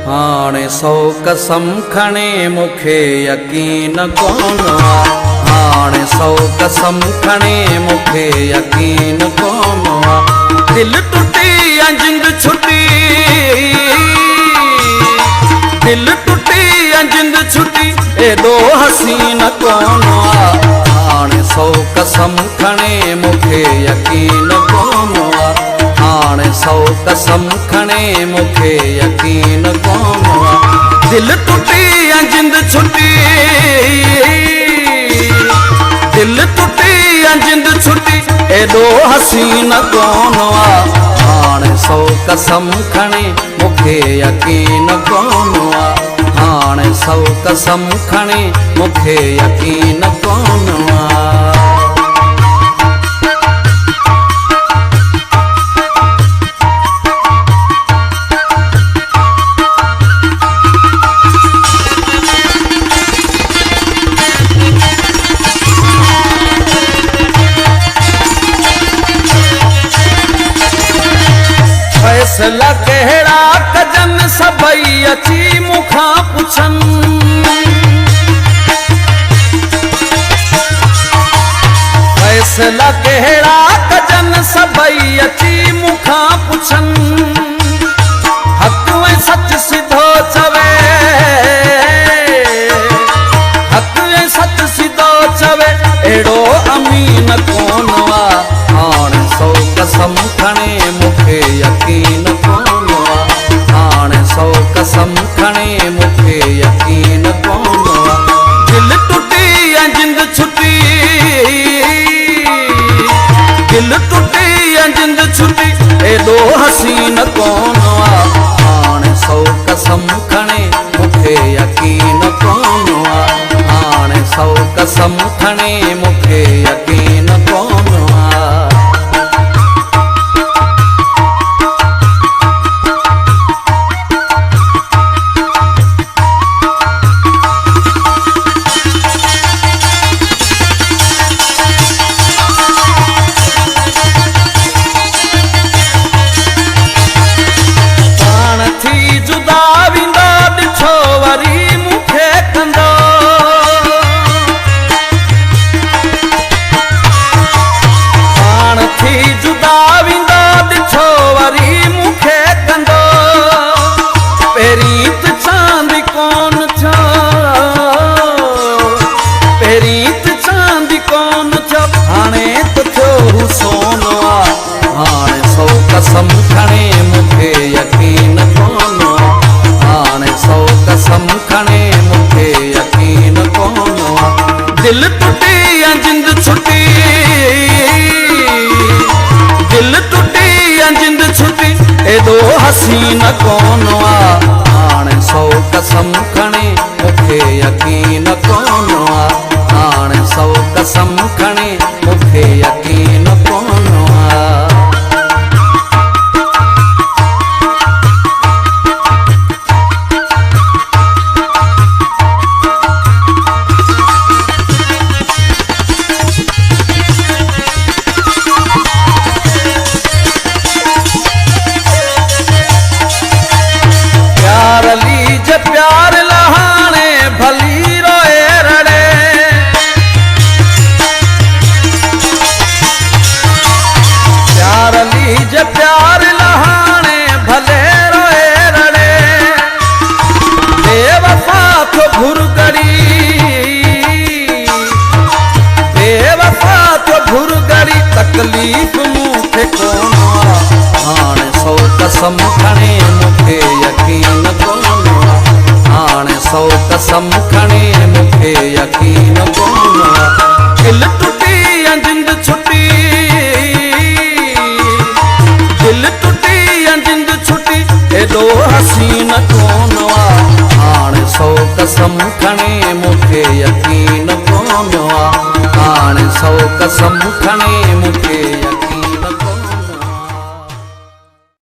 हाणे 100 कसम खणे मुखे यकीन कोन हाणे 100 कसम खणे मुखे यकीन कोन दिल टुटी या जिंद छुटी दिल टुटी या जिंद छुटी एडो हसीन कोन हाणे 100 कसम खणे मुखे यकीन कोन हाणे 100 कसम खणे मुखे यकीन कोन दिल टुटी या जिंद छुटी दिल टुटी या जिंद छुटी एडो हसीन कोन हाणे 100 कसम खणे मुखे यकीन कोन हाणे 100 कसम खणे मुखे यकीन कोन फैसला कहिड़ा कजन सभई अची मूंखां पुछन फैसला कहिड़ा कजन सभई अची मूंखां पुछन हक़ ऐं सच सिधो चवे हक़ ऐं सच सिधो चवे अहिड़ो अमीन कोन हाणे 100 कसम खणे मुखे यकीन कोन हाणे 100 कसम खणे मुखे यकीन कोन दिल टुटी या जिंद छुटी दिल टुटी या जिंद छुटी एडो हसीन कोन हाणे 100 कसम खणे मुखे यकीन कोन हाणे 100 कसम खणे मुखे यकीन कोन कसम खणे मुखे यकीन कोन हाणे 100 कसम खणे मुखे यकीन कोन दिल टुटी या जिंद छुटी दिल टुटी या जिंद छुटी एडो हसीन कोन हाणे 100 कसम खणे मुखे यकीन कोन हाणे 100 कसम खणे मुखे यकीन कोन प्यार लहाणे भली रोए रड़े प्यार लीज प्यार लहाणे भले रोए रड़े बेवफा तो घुर गड़ी बेवफा तो घुर गड़ी तकलीफ़ मूंखे कोन हाणे 100 कसम खणे मुखे यकीन कोन हाणे 100 कसम खणे मुखे यकीन कोन दिल टुटी या जिंद छुटी दिल टुटी या जिंद छुटी एडो हसीन कोन हाणे 100 कसम खणे मुखे यकीन कोन हाणे 100 कसम खणे